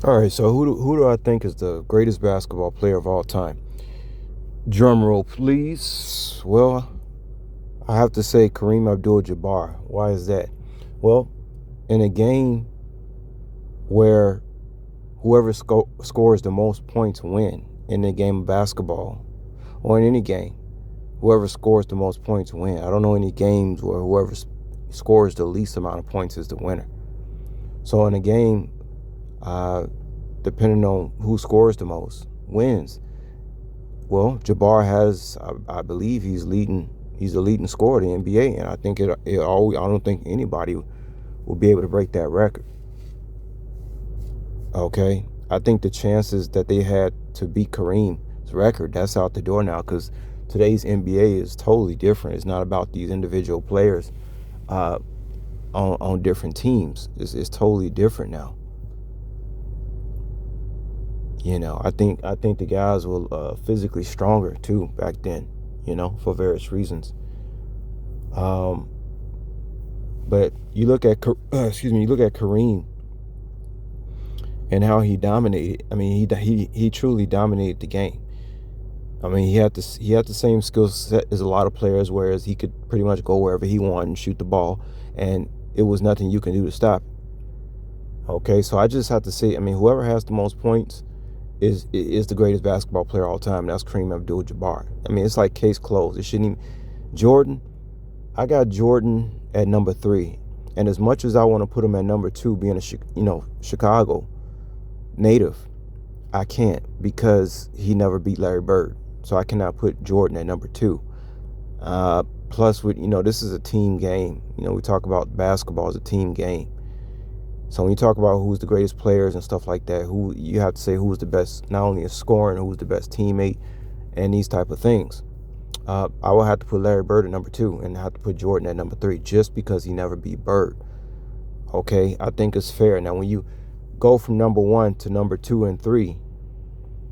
All right, so who do I think is the greatest basketball player of all time? Drum roll, please. Well, I have to say Kareem Abdul-Jabbar. Why is that? Well, in a game where whoever scores the most points win in the game of basketball, or in any game, whoever scores the most points win. I don't know any games where whoever scores the least amount of points is the winner. So in a game, uh, depending on who scores the most, wins. Well, Jabbar has, I believe, he's leading. He's the leading scorer in the NBA, and I think it always. I don't think anybody will be able to break that record. Okay, I think the chances that they had to beat Kareem's record, that's out the door now, because today's NBA is totally different. It's not about these individual players uh, on different teams. It's totally different now. I think the guys were physically stronger too back then. For various reasons. Um, but you look at you look at Kareem and how he dominated. I mean, he truly dominated the game. I mean, he had the same skill set as a lot of players, whereas he could pretty much go wherever he wanted and shoot the ball, and it was nothing you can do to stop it. Okay, so I just have to say, I mean, whoever has the most points is the greatest basketball player of all time. And that's Kareem Abdul-Jabbar. I mean, it's like case closed. It shouldn't even. Jordan, I got Jordan at number 3, and as much as I want to put him at number 2, being a Chicago native, I can't because he never beat Larry Bird. So I cannot put Jordan at number 2. Plus, this is a team game. We talk about basketball as a team game. So when you talk about who's the greatest players and stuff like that, who you have to say who's the best, not only a scorer, and who's the best teammate, and these type of things. I will have to put Larry Bird at number 2 and have to put Jordan at number 3 just because he never beat Bird. Okay, I think it's fair. Now, when you go from number 1 to number 2 and 3,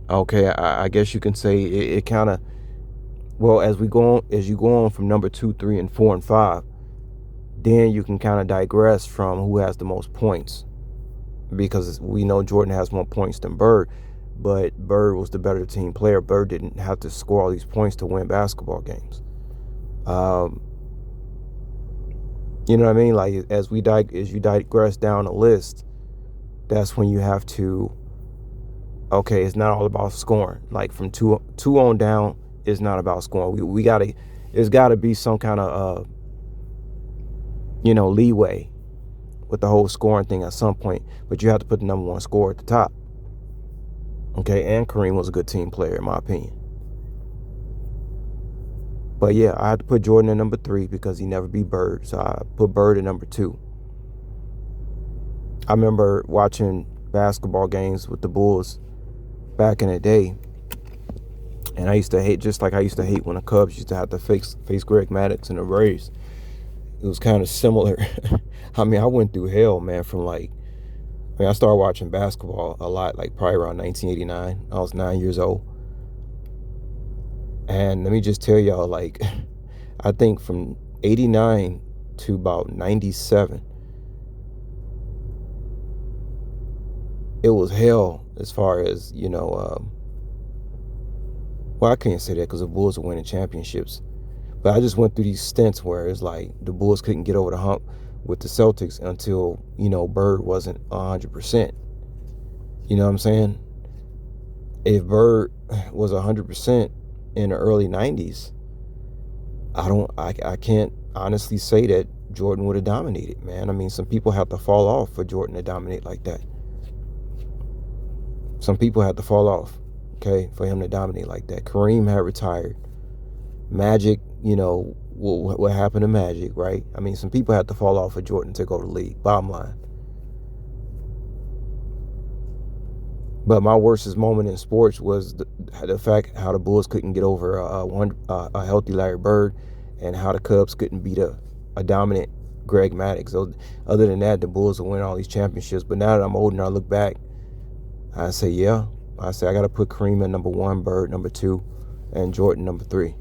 okay, I guess you can say it kind of, well, as you go on from number 2, 3, and 4 and 5, then you can kind of digress from who has the most points, because we know Jordan has more points than Bird, but Bird was the better team player. Bird didn't have to score all these points to win basketball games. Um, you know what I mean? Like as you digress down the list, that's when you have to. Okay, it's not all about scoring. Like from two on down, it's not about scoring. We gotta. There's got to be some kind of leeway with the whole scoring thing at some point, but you have to put the number 1 scorer at the top. Okay, and Kareem was a good team player in my opinion. But yeah, I had to put Jordan at number 3 because he never beat Bird, so I put Bird at number 2. I remember watching basketball games with the Bulls back in the day, and I used to hate, just like I used to hate when the Cubs used to have to face Greg Maddux and the Rays. It was kind of similar. I mean, I went through hell, man, I started watching basketball a lot, like probably around 1989. I was 9 years old. And let me just tell y'all, like, I think from 89 to about 97, it was hell as far as, well, I can't say that because the Bulls were winning championships. But I just went through these stints where it's like the Bulls couldn't get over the hump with the Celtics until, Bird wasn't 100%. You know what I'm saying? If Bird was 100% in the early 90s, I can't honestly say that Jordan would have dominated, man. I mean, some people have to fall off for Jordan to dominate like that. Some people had to fall off, okay, for him to dominate like that. Kareem had retired. Magic, what happened to Magic, right? I mean, some people had to fall off for Jordan to go to the league, bottom line. But my worstest moment in sports was the fact how the Bulls couldn't get over a healthy Larry Bird, and how the Cubs couldn't beat a dominant Greg Maddux. So other than that, the Bulls will win all these championships. But now that I'm older and I look back, I say, yeah. I say I got to put Kareem at number 1, Bird number 2, and Jordan number 3.